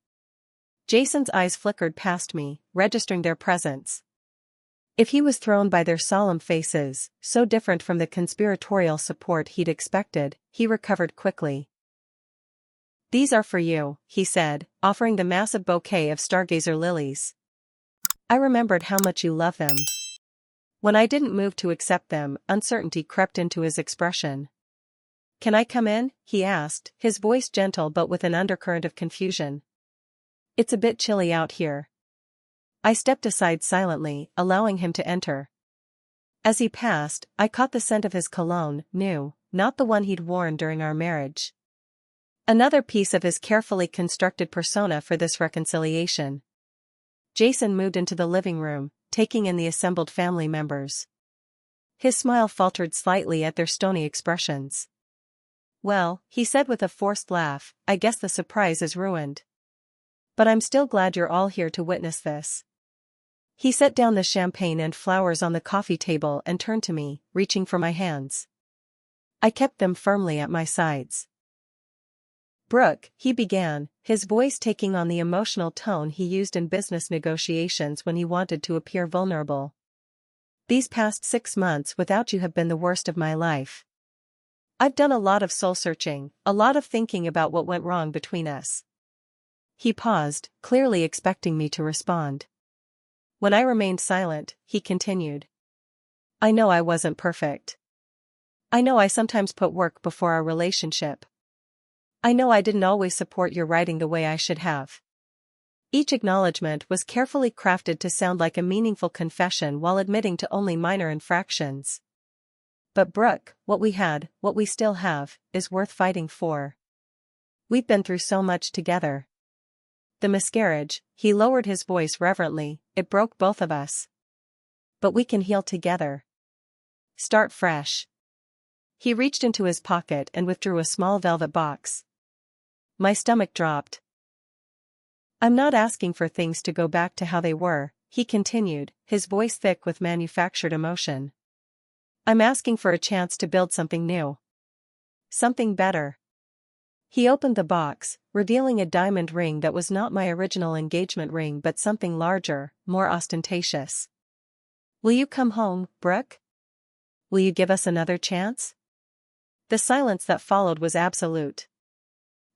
Jason's eyes flickered past me, registering their presence. If he was thrown by their solemn faces, so different from the conspiratorial support he'd expected, he recovered quickly. These are for you, he said, offering the massive bouquet of stargazer lilies. I remembered how much you love them. When I didn't move to accept them, uncertainty crept into his expression. "Can I come in?" he asked, his voice gentle but with an undercurrent of confusion. "It's a bit chilly out here." I stepped aside silently, allowing him to enter. As he passed, I caught the scent of his cologne, new, not the one he'd worn during our marriage. Another piece of his carefully constructed persona for this reconciliation. Jason moved into the living room, taking in the assembled family members. His smile faltered slightly at their stony expressions. "Well," he said with a forced laugh, "I guess the surprise is ruined. But I'm still glad you're all here to witness this." He set down the champagne and flowers on the coffee table and turned to me, reaching for my hands. I kept them firmly at my sides. "Brooke," he began, his voice taking on the emotional tone he used in business negotiations when he wanted to appear vulnerable. "These past 6 months without you have been the worst of my life. I've done a lot of soul-searching, a lot of thinking about what went wrong between us." He paused, clearly expecting me to respond. When I remained silent, he continued. "I know I wasn't perfect. I know I sometimes put work before our relationship. I know I didn't always support your writing the way I should have." Each acknowledgement was carefully crafted to sound like a meaningful confession while admitting to only minor infractions. "But Brooke, what we had, what we still have, is worth fighting for. We've been through so much together. The miscarriage," he lowered his voice reverently, "it broke both of us. But we can heal together. Start fresh." He reached into his pocket and withdrew a small velvet box. My stomach dropped. "I'm not asking for things to go back to how they were," he continued, his voice thick with manufactured emotion. "I'm asking for a chance to build something new. Something better." He opened the box, revealing a diamond ring that was not my original engagement ring but something larger, more ostentatious. "Will you come home, Brooke? Will you give us another chance?" The silence that followed was absolute.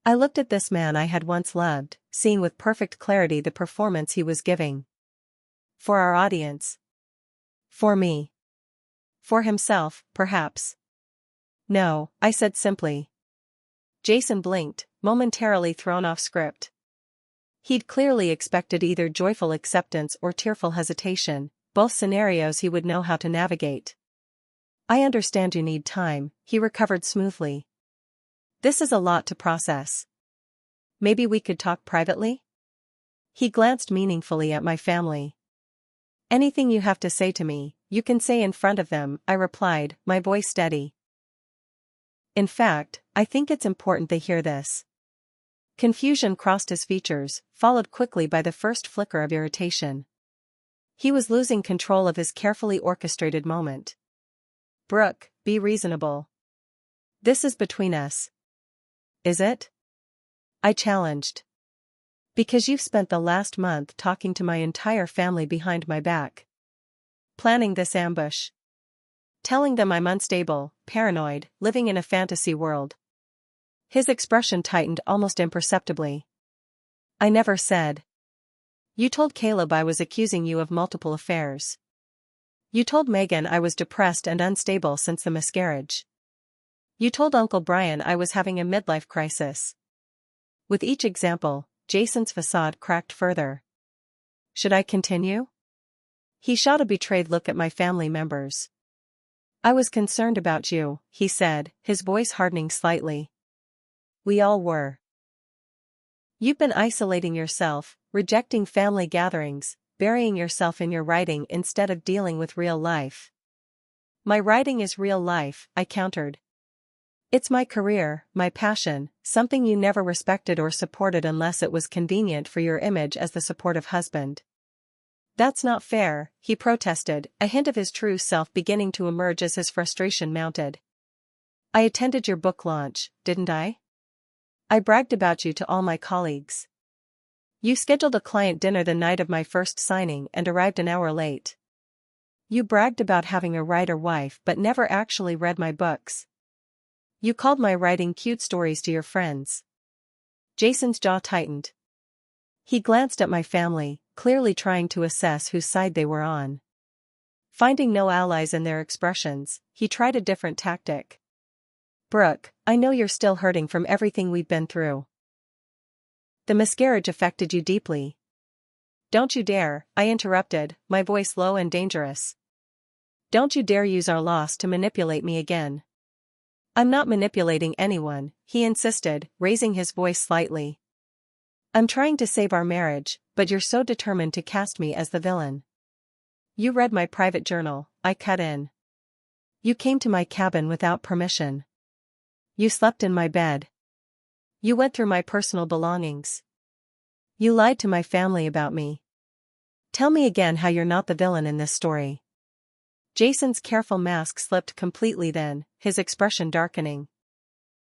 I looked at this man I had once loved, seeing with perfect clarity the performance he was giving. For our audience. For me. For himself, perhaps. "No," I said simply. Jason blinked, momentarily thrown off script. He'd clearly expected either joyful acceptance or tearful hesitation, both scenarios he would know how to navigate. "I understand you need time," he recovered smoothly. "This is a lot to process. Maybe we could talk privately?" He glanced meaningfully at my family. "Anything you have to say to me, you can say in front of them," I replied, my voice steady. "In fact, I think it's important they hear this." Confusion crossed his features, followed quickly by the first flicker of irritation. He was losing control of his carefully orchestrated moment. "Brooke, be reasonable. This is between us." "Is it?" I challenged. "Because you've spent the last month talking to my entire family behind my back. Planning this ambush. Telling them I'm unstable, paranoid, living in a fantasy world." His expression tightened almost imperceptibly. "I never said. You told Caleb I was accusing you of multiple affairs. You told Megan I was depressed and unstable since the miscarriage. You told Uncle Brian I was having a midlife crisis." With each example, Jason's facade cracked further. "Should I continue?" He shot a betrayed look at my family members. "I was concerned about you," he said, his voice hardening slightly. "We all were. You've been isolating yourself, rejecting family gatherings, burying yourself in your writing instead of dealing with real life." "My writing is real life," I countered. "It's my career, my passion, something you never respected or supported unless it was convenient for your image as the supportive husband." "That's not fair," he protested, a hint of his true self beginning to emerge as his frustration mounted. "I attended your book launch, didn't I? I bragged about you to all my colleagues. You scheduled a client dinner the night of my first signing and arrived an hour late. You bragged about having a writer wife but never actually read my books. You called my writing cute stories to your friends." Jason's jaw tightened. He glanced at my family, clearly trying to assess whose side they were on. Finding no allies in their expressions, he tried a different tactic. Brooke, I know you're still hurting from everything we've been through. The miscarriage affected you deeply. Don't you dare, I interrupted, my voice low and dangerous. Don't you dare use our loss to manipulate me again. I'm not manipulating anyone, he insisted, raising his voice slightly. I'm trying to save our marriage, but you're so determined to cast me as the villain. You read my private journal, I cut in. You came to my cabin without permission. You slept in my bed. You went through my personal belongings. You lied to my family about me. Tell me again how you're not the villain in this story. Jason's careful mask slipped completely then, his expression darkening.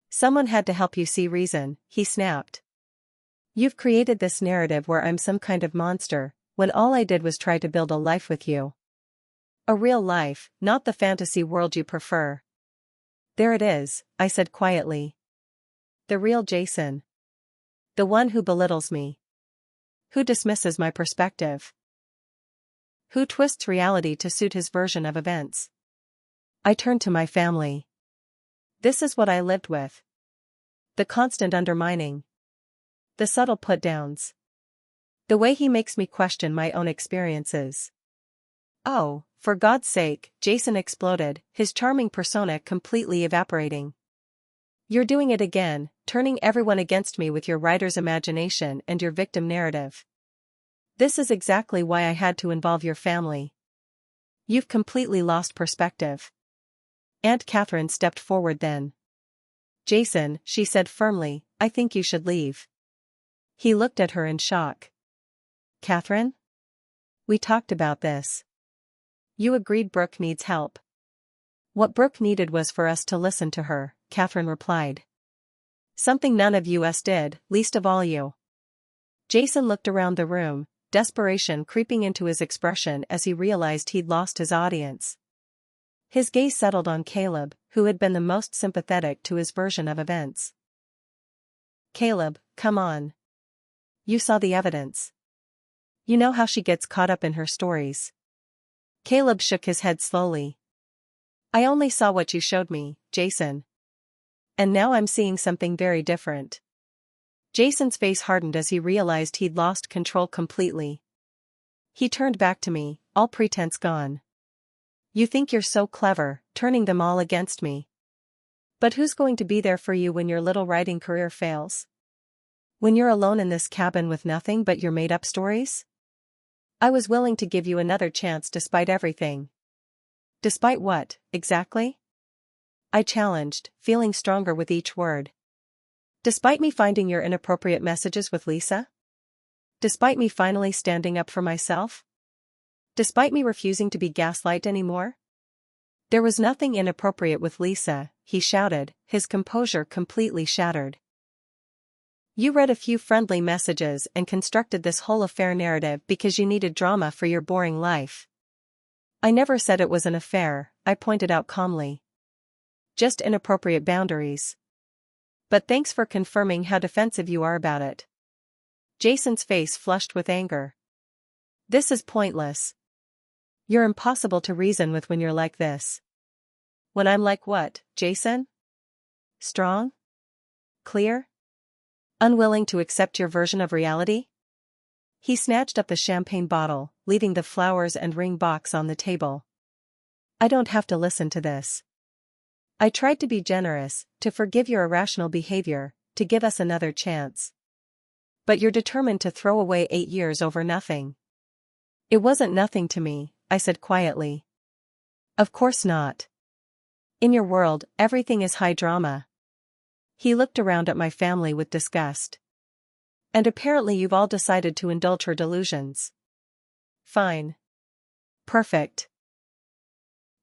Someone had to help you see reason, he snapped. You've created this narrative where I'm some kind of monster, when all I did was try to build a life with you. A real life, not the fantasy world you prefer. There it is, I said quietly. The real Jason. The one who belittles me. Who dismisses my perspective. Who twists reality to suit his version of events. I turned to my family. This is what I lived with. The constant undermining. The subtle put-downs. The way he makes me question my own experiences. Oh, for God's sake, Jason exploded, his charming persona completely evaporating. You're doing it again, turning everyone against me with your writer's imagination and your victim narrative. This is exactly why I had to involve your family. You've completely lost perspective. Aunt Catherine stepped forward then. Jason, she said firmly, I think you should leave. He looked at her in shock. Catherine? We talked about this. You agreed Brooke needs help. What Brooke needed was for us to listen to her, Catherine replied. Something none of us did, least of all you. Jason looked around the room, desperation creeping into his expression as he realized he'd lost his audience. His gaze settled on Caleb, who had been the most sympathetic to his version of events. Caleb, come on. You saw the evidence. You know how she gets caught up in her stories. Caleb shook his head slowly. I only saw what you showed me, Jason. And now I'm seeing something very different. Jason's face hardened as he realized he'd lost control completely. He turned back to me, all pretense gone. You think you're so clever, turning them all against me. But who's going to be there for you when your little writing career fails? When you're alone in this cabin with nothing but your made-up stories? I was willing to give you another chance despite everything. Despite what, exactly? I challenged, feeling stronger with each word. Despite me finding your inappropriate messages with Lisa? Despite me finally standing up for myself? Despite me refusing to be gaslighted anymore? There was nothing inappropriate with Lisa, he shouted, his composure completely shattered. You read a few friendly messages and constructed this whole affair narrative because you needed drama for your boring life. I never said it was an affair, I pointed out calmly. Just inappropriate boundaries. But thanks for confirming how defensive you are about it. Jason's face flushed with anger. This is pointless. You're impossible to reason with when you're like this. When I'm like what, Jason? Strong? Clear? Unwilling to accept your version of reality? He snatched up the champagne bottle, leaving the flowers and ring box on the table. I don't have to listen to this. I tried to be generous, to forgive your irrational behavior, to give us another chance. But you're determined to throw away 8 years over nothing. It wasn't nothing to me, I said quietly. Of course not. In your world, everything is high drama. He looked around at my family with disgust. And apparently you've all decided to indulge her delusions. Fine. Perfect.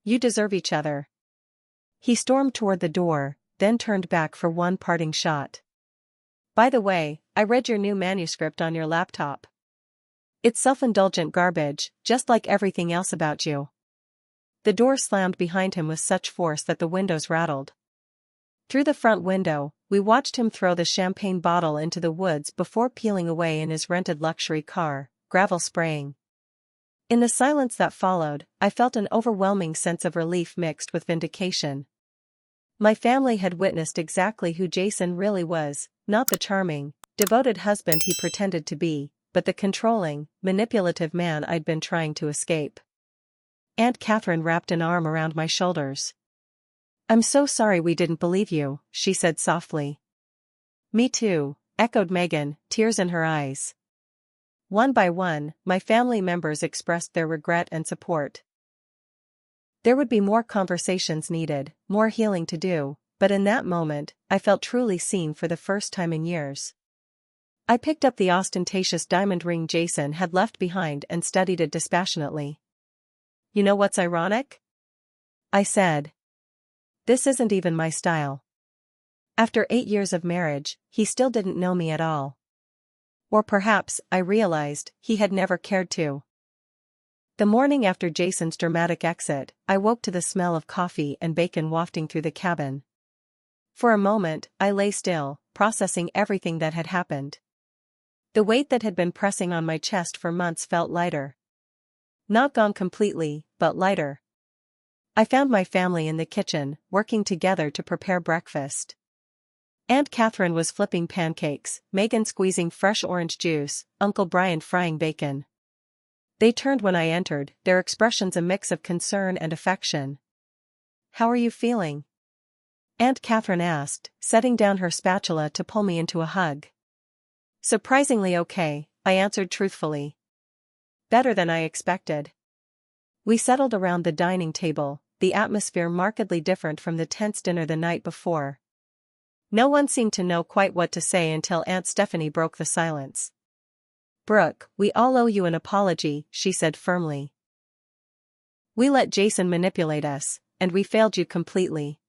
You deserve each other. He stormed toward the door, then turned back for one parting shot. By the way, I read your new manuscript on your laptop. It's self-indulgent garbage, just like everything else about you. The door slammed behind him with such force that the windows rattled. Through the front window, we watched him throw the champagne bottle into the woods before peeling away in his rented luxury car, gravel spraying. In the silence that followed, I felt an overwhelming sense of relief mixed with vindication. My family had witnessed exactly who Jason really was, not the charming, devoted husband he pretended to be, but the controlling, manipulative man I'd been trying to escape. Aunt Catherine wrapped an arm around my shoulders. "I'm so sorry we didn't believe you," she said softly. "Me too," echoed Megan, tears in her eyes. One by one, my family members expressed their regret and support. There would be more conversations needed, more healing to do, but in that moment, I felt truly seen for the first time in years. I picked up the ostentatious diamond ring Jason had left behind and studied it dispassionately. "You know what's ironic?" I said. "This isn't even my style." After 8 years of marriage, he still didn't know me at all. Or perhaps, I realized, he had never cared to. The morning after Jason's dramatic exit, I woke to the smell of coffee and bacon wafting through the cabin. For a moment, I lay still, processing everything that had happened. The weight that had been pressing on my chest for months felt lighter. Not gone completely, but lighter. I found my family in the kitchen, working together to prepare breakfast. Aunt Catherine was flipping pancakes, Megan squeezing fresh orange juice, Uncle Brian frying bacon. They turned when I entered, their expressions a mix of concern and affection. "How are you feeling?" Aunt Catherine asked, setting down her spatula to pull me into a hug. "Surprisingly okay," I answered truthfully. "Better than I expected." We settled around the dining table, the atmosphere markedly different from the tense dinner the night before. No one seemed to know quite what to say until Aunt Stephanie broke the silence. "Brooke, we all owe you an apology," she said firmly. "We let Jason manipulate us, and we failed you completely."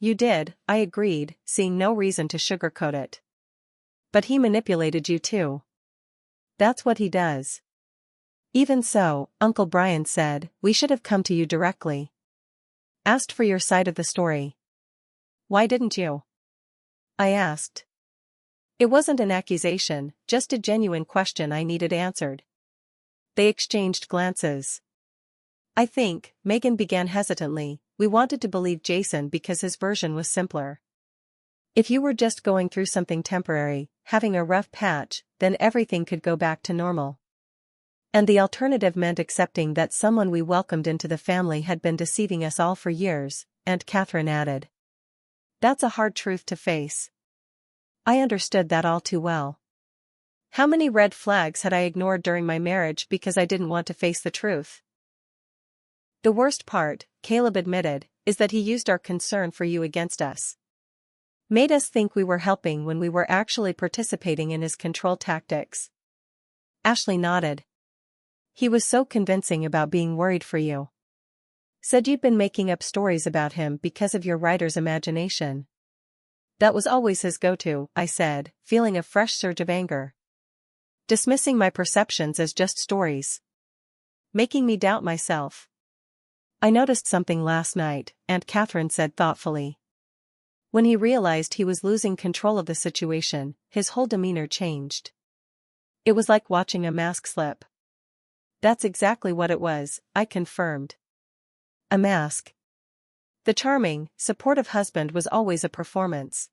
"You did," I agreed, seeing no reason to sugarcoat it. "But he manipulated you too." "That's what he does." "Even so," Uncle Brian said, "we should have come to you directly. Asked for your side of the story." "Why didn't you?" I asked. It wasn't an accusation, just a genuine question I needed answered. They exchanged glances. "I think," Megan began hesitantly, "we wanted to believe Jason because his version was simpler. If you were just going through something temporary, having a rough patch, then everything could go back to normal. And the alternative meant accepting that someone we welcomed into the family had been deceiving us all for years," Aunt Catherine added. "That's a hard truth to face." I understood that all too well. How many red flags had I ignored during my marriage because I didn't want to face the truth? "The worst part," Caleb admitted, "is that he used our concern for you against us. Made us think we were helping when we were actually participating in his control tactics." Ashley nodded. "He was so convincing about being worried for you. Said you'd been making up stories about him because of your writer's imagination." "That was always his go-to," I said, feeling a fresh surge of anger. Dismissing my perceptions as just stories. Making me doubt myself. "I noticed something last night," Aunt Catherine said thoughtfully. "When he realized he was losing control of the situation, his whole demeanor changed. It was like watching a mask slip." "That's exactly what it was," I confirmed. "A mask." The charming, supportive husband was always a performance.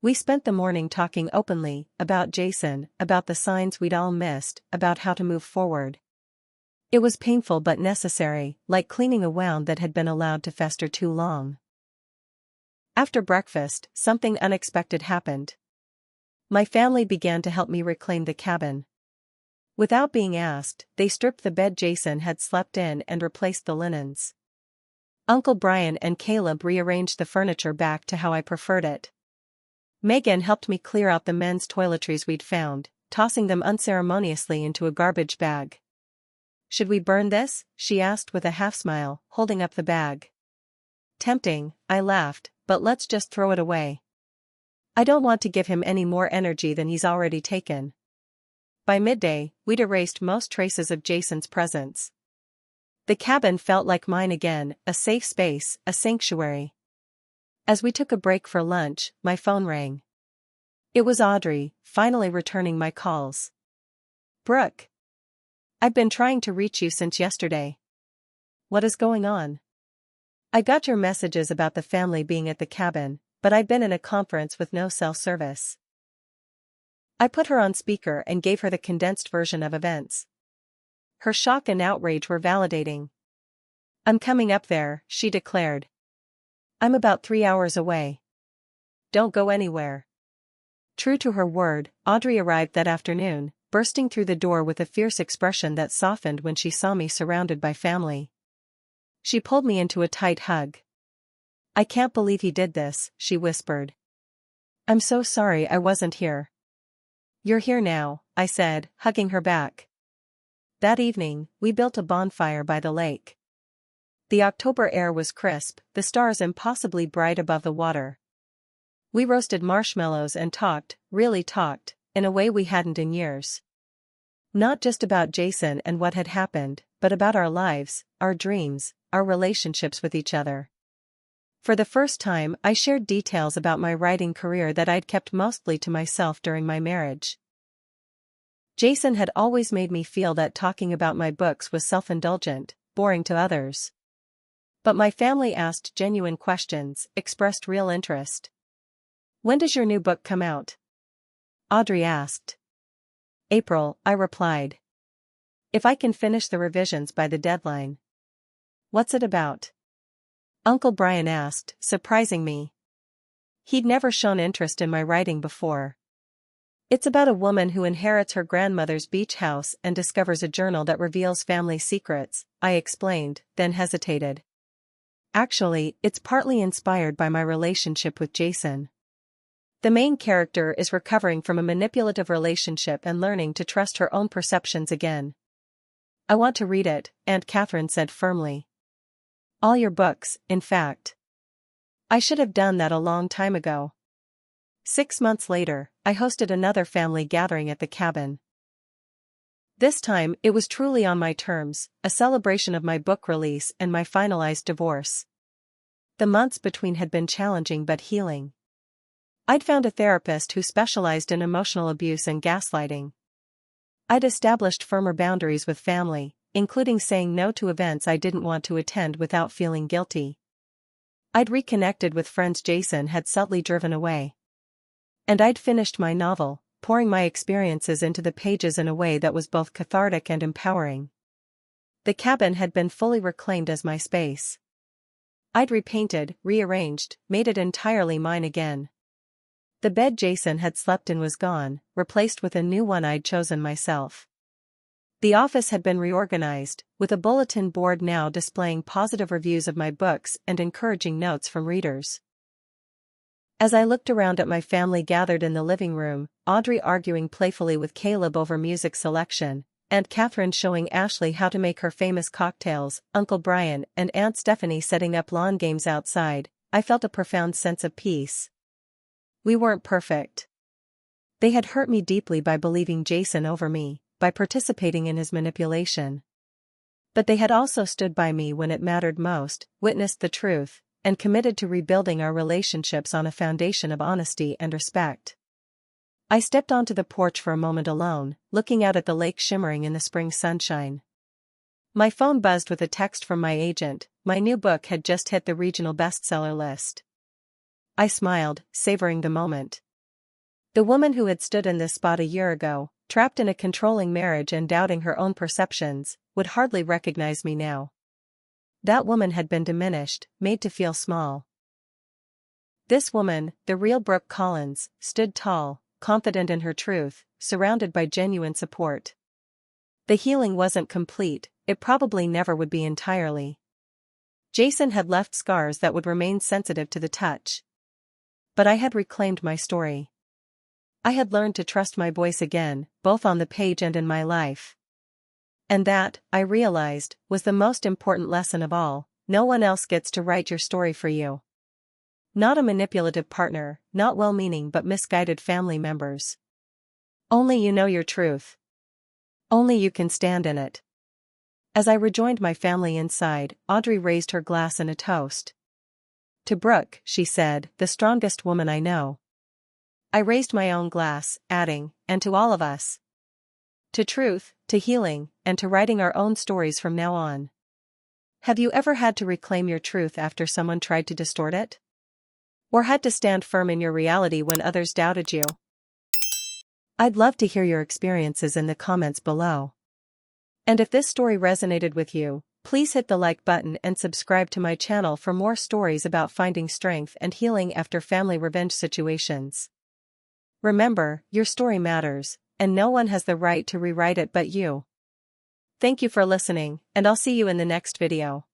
We spent the morning talking openly, about Jason, about the signs we'd all missed, about how to move forward. It was painful but necessary, like cleaning a wound that had been allowed to fester too long. After breakfast, something unexpected happened. My family began to help me reclaim the cabin. Without being asked, they stripped the bed Jason had slept in and replaced the linens. Uncle Brian and Caleb rearranged the furniture back to how I preferred it. Megan helped me clear out the men's toiletries we'd found, tossing them unceremoniously into a garbage bag. "Should we burn this?" she asked with a half-smile, holding up the bag. "Tempting," I laughed, "but let's just throw it away. I don't want to give him any more energy than he's already taken." By midday, we'd erased most traces of Jason's presence. The cabin felt like mine again, a safe space, a sanctuary. As we took a break for lunch, my phone rang. It was Audrey, finally returning my calls. "Brooke." I've been trying to reach you since yesterday. What is going on? I got your messages about the family being at the cabin, but I've been in a conference with no cell service. I put her on speaker and gave her the condensed version of events. Her shock and outrage were validating. I'm coming up there, she declared. I'm about 3 hours away. Don't go anywhere. True to her word, Audrey arrived that afternoon, bursting through the door with a fierce expression that softened when she saw me surrounded by family. She pulled me into a tight hug. I can't believe he did this, she whispered. I'm so sorry I wasn't here. You're here now, I said, hugging her back. That evening, we built a bonfire by the lake. The October air was crisp, the stars impossibly bright above the water. We roasted marshmallows and talked, really talked, in a way we hadn't in years. Not just about Jason and what had happened, but about our lives, our dreams, our relationships with each other. For the first time, I shared details about my writing career that I'd kept mostly to myself during my marriage. Jason had always made me feel that talking about my books was self-indulgent, boring to others. But my family asked genuine questions, expressed real interest. When does your new book come out? Audrey asked. April, I replied. If I can finish the revisions by the deadline. What's it about? Uncle Brian asked, surprising me. He'd never shown interest in my writing before. It's about a woman who inherits her grandmother's beach house and discovers a journal that reveals family secrets, I explained, then hesitated. Actually, it's partly inspired by my relationship with Jason. The main character is recovering from a manipulative relationship and learning to trust her own perceptions again. I want to read it, Aunt Catherine said firmly. All your books, in fact. I should have done that a long time ago. 6 months later, I hosted another family gathering at the cabin. This time, it was truly on my terms, a celebration of my book release and my finalized divorce. The months between had been challenging but healing. I'd found a therapist who specialized in emotional abuse and gaslighting. I'd established firmer boundaries with family, including saying no to events I didn't want to attend without feeling guilty. I'd reconnected with friends Jason had subtly driven away. And I'd finished my novel, pouring my experiences into the pages in a way that was both cathartic and empowering. The cabin had been fully reclaimed as my space. I'd repainted, rearranged, made it entirely mine again. The bed Jason had slept in was gone, replaced with a new one I'd chosen myself. The office had been reorganized, with a bulletin board now displaying positive reviews of my books and encouraging notes from readers. As I looked around at my family gathered in the living room, Audrey arguing playfully with Caleb over music selection, Aunt Catherine showing Ashley how to make her famous cocktails, Uncle Brian and Aunt Stephanie setting up lawn games outside, I felt a profound sense of peace. We weren't perfect. They had hurt me deeply by believing Jason over me, by participating in his manipulation. But they had also stood by me when it mattered most, witnessed the truth, and committed to rebuilding our relationships on a foundation of honesty and respect. I stepped onto the porch for a moment alone, looking out at the lake shimmering in the spring sunshine. My phone buzzed with a text from my agent. My new book had just hit the regional bestseller list. I smiled, savoring the moment. The woman who had stood in this spot a year ago, trapped in a controlling marriage and doubting her own perceptions, would hardly recognize me now. That woman had been diminished, made to feel small. This woman, the real Brooke Collins, stood tall, confident in her truth, surrounded by genuine support. The healing wasn't complete, it probably never would be entirely. Jason had left scars that would remain sensitive to the touch. But I had reclaimed my story. I had learned to trust my voice again, both on the page and in my life. And that, I realized, was the most important lesson of all. No one else gets to write your story for you. Not a manipulative partner, not well-meaning but misguided family members. Only you know your truth. Only you can stand in it. As I rejoined my family inside, Audrey raised her glass in a toast. To Brooke, she said, the strongest woman I know. I raised my own glass, adding, and to all of us. to truth, to healing, and to writing our own stories from now on. Have you ever had to reclaim your truth after someone tried to distort it? Or had to stand firm in your reality when others doubted you? I'd love to hear your experiences in the comments below. And if this story resonated with you, please hit the like button and subscribe to my channel for more stories about finding strength and healing after family revenge situations. Remember, your story matters, and no one has the right to rewrite it but you. Thank you for listening, and I'll see you in the next video.